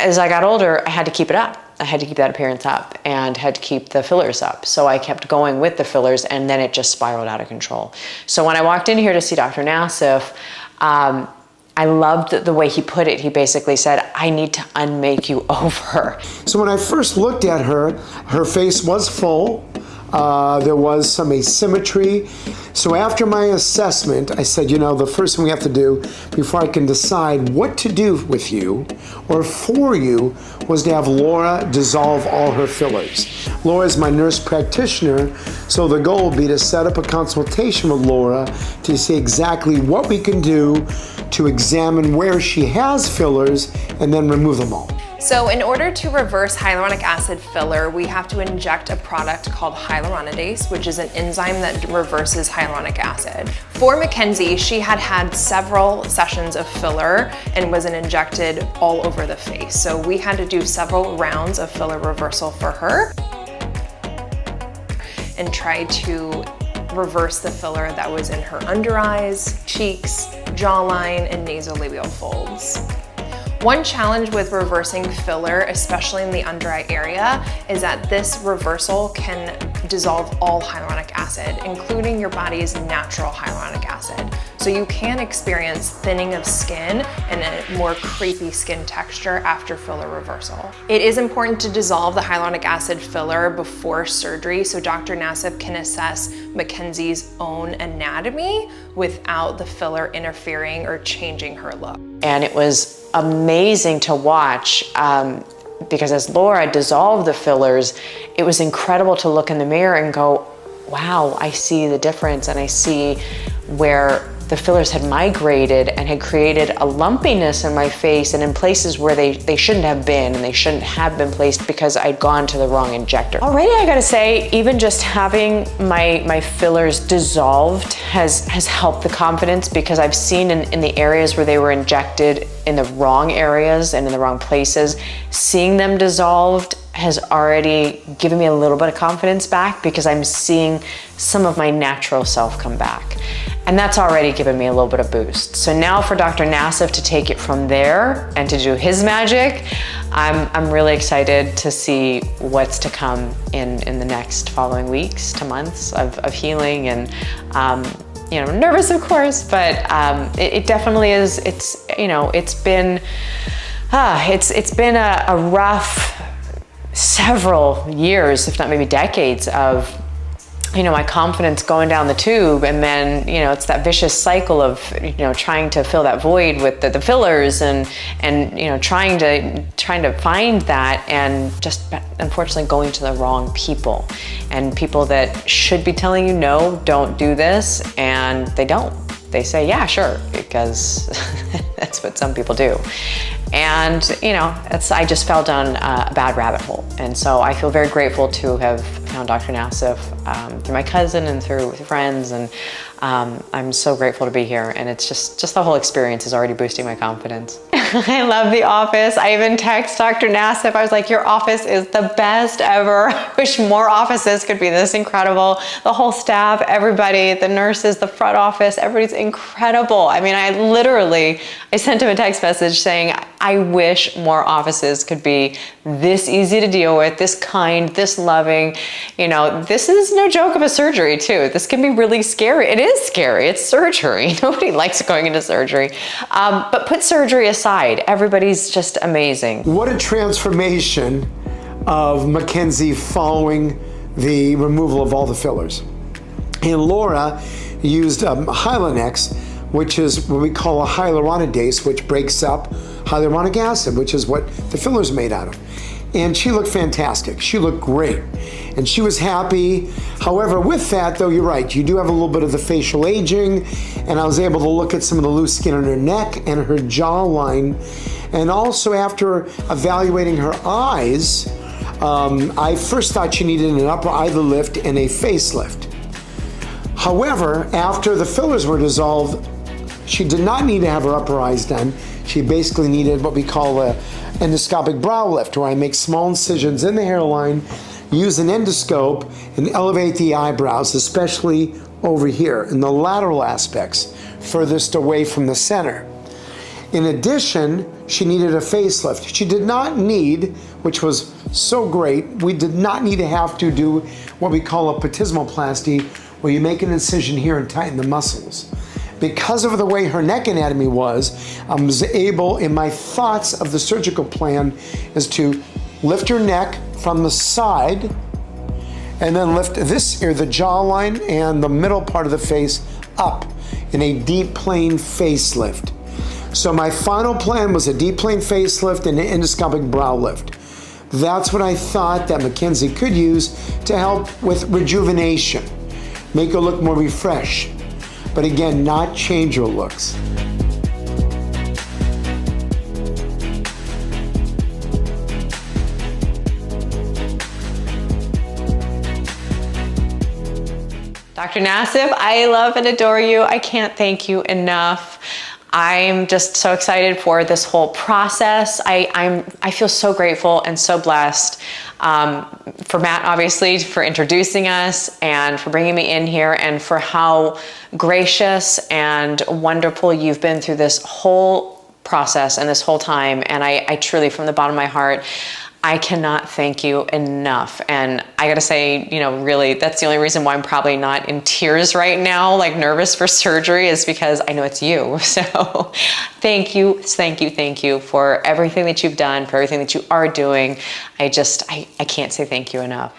as I got older, I had to keep it up. I had to keep that appearance up and had to keep the fillers up. So I kept going with the fillers, and then it just spiraled out of control. So when I walked in here to see Dr. Nassif, I loved the way he put it. He basically said, I need to unmake you over. So when I first looked at her, her face was full. There was some asymmetry. So after my assessment, I said, you know, the first thing we have to do before I can decide what to do with you or for you was to have Laura dissolve all her fillers. Laura is my nurse practitioner, so the goal will be to set up a consultation with Laura to see exactly what we can do to examine where she has fillers and then remove them all. So in order to reverse hyaluronic acid filler, we have to inject a product called hyaluronidase, which is an enzyme that reverses hyaluronic acid. For McKenzie, she had had several sessions of filler and was injected all over the face. So we had to do several rounds of filler reversal for her and try to reverse the filler that was in her under eyes, cheeks, jawline, and nasolabial folds. One challenge with reversing filler, especially in the under eye area, is that this reversal can dissolve all hyaluronic acid, including your body's natural hyaluronic acid. So you can experience thinning of skin and a more crepey skin texture after filler reversal. It is important to dissolve the hyaluronic acid filler before surgery so Dr. Nassif can assess Mackenzie's own anatomy without the filler interfering or changing her look. And it was amazing to watch because as Laura dissolved the fillers, it was incredible to look in the mirror and go, wow, I see the difference, and I see where the fillers had migrated and had created a lumpiness in my face and in places where they shouldn't have been, and they shouldn't have been placed because I'd gone to the wrong injector. Already I gotta say, even just having my fillers dissolved has helped the confidence, because I've seen in the areas where they were injected in the wrong areas and in the wrong places, seeing them dissolved has already given me a little bit of confidence back, because I'm seeing some of my natural self come back. And that's already given me a little bit of boost. So now for Dr. Nassif to take it from there and to do his magic, I'm really excited to see what's to come in the next following weeks to months of healing. And you know, nervous of course, but it definitely is. It's, you know, it's been a rough several years, if not maybe decades, of, you know, my confidence going down the tube, and then, you know, it's that vicious cycle of, you know, trying to fill that void with the fillers and you know, trying to find that, and just unfortunately going to the wrong people, and people that should be telling you, no, don't do this, and they don't. They say, yeah, sure, because that's what some people do. And, you know, I just fell down a bad rabbit hole. And so I feel very grateful to have found Dr. Nassif through my cousin and through friends. And I'm so grateful to be here. And it's just the whole experience is already boosting my confidence. I love the office. I even text Dr. Nassif. I was like, your office is the best ever. I wish more offices could be this incredible. The whole staff, everybody, the nurses, the front office, everybody's incredible. I mean, I sent him a text message saying, I wish more offices could be this easy to deal with, this kind, this loving. You know, this is no joke of a surgery too. This can be really scary. It is scary. It's surgery. Nobody likes going into surgery. But put surgery aside, everybody's just amazing. What a transformation of McKenzie following the removal of all the fillers. And Laura used Hylenex, which is what we call a hyaluronidase, which breaks up hyaluronic acid, which is what the filler's made out of. And she looked fantastic. She looked great. And she was happy. However, with that, though, you're right. You do have a little bit of the facial aging. And I was able to look at some of the loose skin on her neck and her jawline. And also after evaluating her eyes, I first thought she needed an upper eyelid lift and a facelift. However, after the fillers were dissolved, she did not need to have her upper eyes done. She basically needed what we call a endoscopic brow lift, where I make small incisions in the hairline, use an endoscope, and elevate the eyebrows, especially over here in the lateral aspects, furthest away from the center. In addition, she needed a facelift. She did not need, which was so great, we did not need to have to do what we call a platysmoplasty, where you make an incision here and tighten the muscles. Because of the way her neck anatomy was, I was able, in my thoughts of the surgical plan, is to lift her neck from the side and then lift this ear, the jawline and the middle part of the face up in a deep plane facelift. So my final plan was a deep plane facelift and an endoscopic brow lift. That's what I thought that McKenzie could use to help with rejuvenation, make her look more refreshed, but again, not change her looks. Dr. Nassif, I love and adore you. I can't thank you enough. I'm just so excited for this whole process. I feel so grateful and so blessed for Matt, obviously, for introducing us and for bringing me in here, and for how gracious and wonderful you've been through this whole process and this whole time. And I truly, from the bottom of my heart, I cannot thank you enough. And I gotta say, you know, really, that's the only reason why I'm probably not in tears right now, like nervous for surgery, is because I know it's you. So thank you for everything that you've done, for everything that you are doing. I can't say thank you enough.